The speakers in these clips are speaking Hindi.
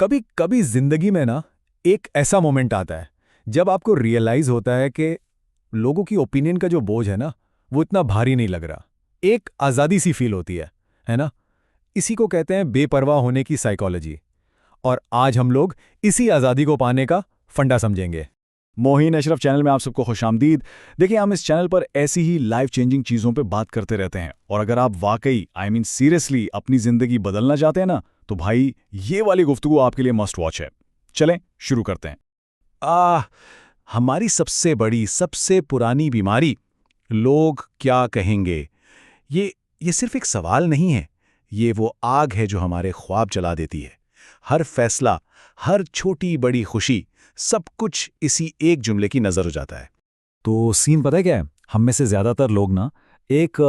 कभी कभी जिंदगी में ना एक ऐसा मोमेंट आता है जब आपको रियलाइज होता है कि लोगों की ओपिनियन का जो बोझ है ना, वो इतना भारी नहीं लग रहा। एक आज़ादी सी फील होती है ना? इसी को कहते हैं बेपरवाह होने की साइकोलॉजी। और आज हम लोग इसी आज़ादी को पाने का फंडा समझेंगे। मोहीन अशरफ चैनल में आप सबको खुशामदीद। देखिए, हम इस चैनल पर ऐसी ही लाइफ चेंजिंग चीज़ों पे बात करते रहते हैं, और अगर आप वाकई सीरियसली अपनी ज़िंदगी बदलना चाहते हैं ना, तो भाई ये वाली गुफ्तगू आपके लिए मस्ट वॉच है। चलें शुरू करते हैं। हमारी सबसे बड़ी, सबसे पुरानी बीमारी, लोग क्या कहेंगे। ये सिर्फ एक सवाल नहीं है, ये वो आग है जो हमारे ख्वाब जला देती है। हर फैसला, हर छोटी बड़ी खुशी, सब कुछ इसी एक जुमले की नजर हो जाता है। तो सीन पता है क्या है? हम में से ज्यादातर लोग ना एक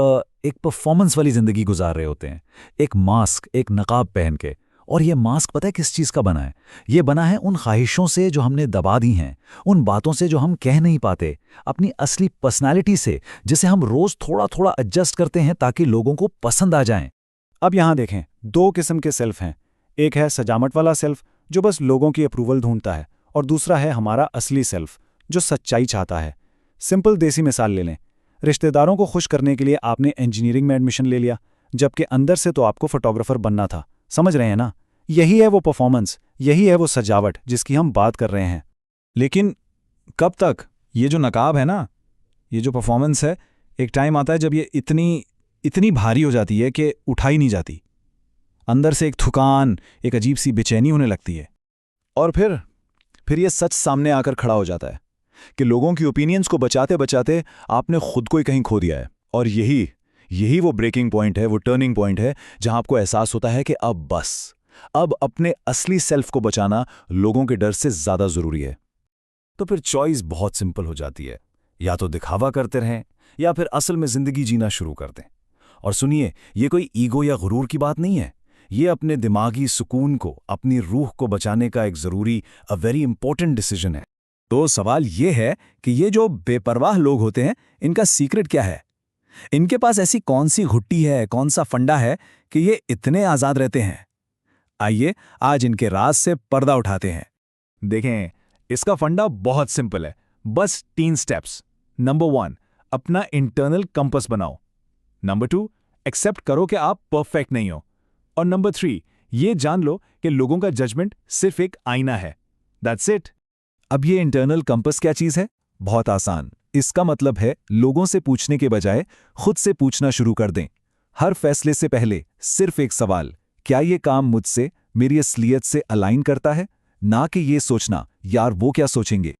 परफॉर्मेंस वाली जिंदगी गुजार रहे होते हैं, एक मास्क, एक नकाब पहन के। और ये मास्क पता है किस चीज का बना है? ये बना है उन ख्वाहिशों से जो हमने दबा दी हैं, उन बातों से जो हम कह नहीं पाते, अपनी असली पर्सनालिटी से जिसे हम रोज थोड़ा थोड़ा एडजस्ट करते हैं ताकि लोगों को पसंद आ जाएं। अब यहाँ देखें, दो किस्म के सेल्फ हैं। एक है सजावट वाला सेल्फ जो बस लोगों की अप्रूवल ढूंढता है, और दूसरा है हमारा असली सेल्फ जो सच्चाई चाहता है। सिंपल देसी मिसाल ले लें। रिश्तेदारों को खुश करने के लिए आपने इंजीनियरिंग में एडमिशन ले लिया, जबकि अंदर से तो आपको फोटोग्राफर बनना था। समझ रहे हैं ना? यही है वो परफॉर्मेंस, यही है वो सजावट जिसकी हम बात कर रहे हैं। लेकिन कब तक? ये जो नकाब है ना, ये जो परफॉर्मेंस है, एक टाइम आता है जब ये इतनी भारी हो जाती है कि उठाई नहीं जाती। अंदर से एक थकान, एक अजीब सी बेचैनी होने लगती है। और फिर ये सच सामने आकर खड़ा हो जाता है कि लोगों की ओपिनियंस को बचाते बचाते आपने खुद को ही कहीं खो दिया है। और यही वो ब्रेकिंग पॉइंट है, वो टर्निंग पॉइंट है जहां आपको एहसास होता है कि अब अपने असली सेल्फ को बचाना लोगों के डर से ज्यादा जरूरी है। तो फिर चॉइस बहुत सिंपल हो जाती है, या तो दिखावा करते रहें या फिर असल में जिंदगी जीना शुरू कर दें। और सुनिए, ये कोई ईगो या गुरूर की बात नहीं है, ये अपने दिमागी सुकून को, अपनी रूह को बचाने का एक जरूरी, वेरी इंपॉर्टेंट डिसीजन है। तो सवाल ये है कि ये जो बेपरवाह लोग होते हैं, इनका सीक्रेट क्या है? इनके पास ऐसी कौन सी घुट्टी है, कौन सा फंडा है कि ये इतने आजाद रहते हैं? आइए आज इनके राज से पर्दा उठाते हैं। देखें, इसका फंडा बहुत सिंपल है, बस 3 स्टेप्स। नंबर 1, अपना इंटरनल कंपास बनाओ। नंबर 2, एक्सेप्ट करो कि आप परफेक्ट नहीं हो। और नंबर 3, ये जान लो कि लोगों का जजमेंट सिर्फ एक आईना है। That's it. अब ये इंटरनल कंपास क्या चीज है? बहुत आसान। इसका मतलब है लोगों से पूछने के बजाय खुद से पूछना शुरू कर दें। हर फैसले से पहले सिर्फ एक सवाल, क्या ये काम मुझसे, मेरी असलियत से अलाइन करता है? ना कि ये सोचना, यार वो क्या सोचेंगे।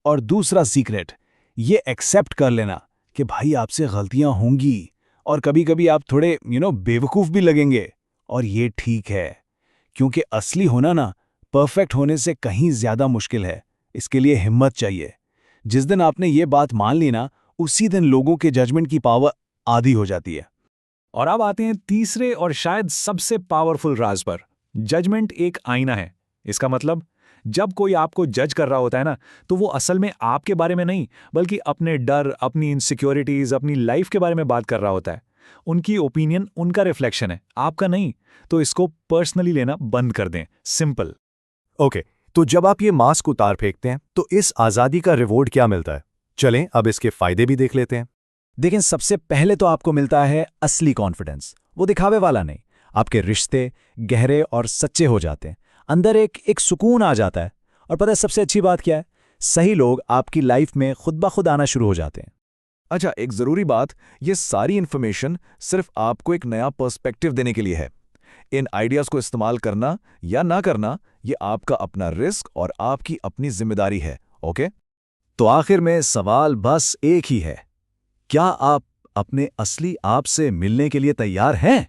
और दूसरा सीक्रेट, ये एक्सेप्ट कर लेना कि भाई आपसे गलतियां होंगी, और कभी कभी आप थोड़े बेवकूफ़ भी लगेंगे। और ये ठीक है, क्योंकि असली होना ना परफेक्ट होने से कहीं ज्यादा मुश्किल है। इसके लिए हिम्मत चाहिए। जिस दिन आपने ये बात मान ली ना, उसी दिन लोगों के जजमेंट की पावर आधी हो जाती है। और अब आते हैं तीसरे और शायद सबसे पावरफुल राज पर। जजमेंट एक आईना है। इसका मतलब, जब कोई आपको जज कर रहा होता है ना, तो वो असल में आपके बारे में नहीं, बल्कि अपने डर, अपनी इनसिक्योरिटीज, अपनी लाइफ के बारे में बात कर रहा होता है। उनकी ओपिनियन उनका रिफ्लेक्शन है, आपका नहीं। तो इसको पर्सनली लेना बंद कर दें। सिंपल। ओके, तो जब आप ये मास्क उतार फेंकते हैं, तो इस आज़ादी का रिवॉर्ड क्या मिलता है? चलें अब इसके फायदे भी देख लेते हैं। देखें, सबसे पहले तो आपको मिलता है असली कॉन्फिडेंस। वो दिखावे वाला नहीं। आपके रिश्ते गहरे और सच्चे हो जाते हैं। अंदर एक सुकून आ जाता है। और पता है सबसे अच्छी बात क्या है? सही लोग आपकी लाइफ में खुद ब खुद आना शुरू हो जाते हैं। अच्छा, एक ज़रूरी बात, ये सारी इन्फॉर्मेशन सिर्फ आपको एक नया पर्सपेक्टिव देने के लिए है। इन आइडियाज़ को इस्तेमाल करना या ना करना, ये आपका अपना रिस्क और आपकी अपनी जिम्मेदारी है। ओके? तो आखिर में सवाल बस एक ही है, क्या आप अपने असली आप से मिलने के लिए तैयार हैं?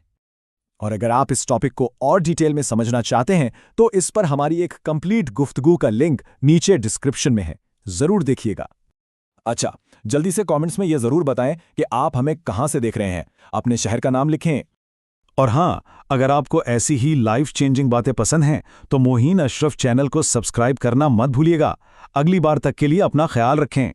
और अगर आप इस टॉपिक को और डिटेल में समझना चाहते हैं, तो इस पर हमारी एक कंप्लीट गुफ्तगू का लिंक नीचे डिस्क्रिप्शन में है, जरूर देखिएगा। अच्छा, जल्दी से कमेंट्स में यह जरूर बताएं कि आप हमें कहां से देख रहे हैं। अपने शहर का नाम लिखें। और हाँ, अगर आपको ऐसी ही लाइफ चेंजिंग बातें पसंद हैं, तो मोहीन अशरफ चैनल को सब्सक्राइब करना मत भूलिएगा। अगली बार तक के लिए अपना ख्याल रखें।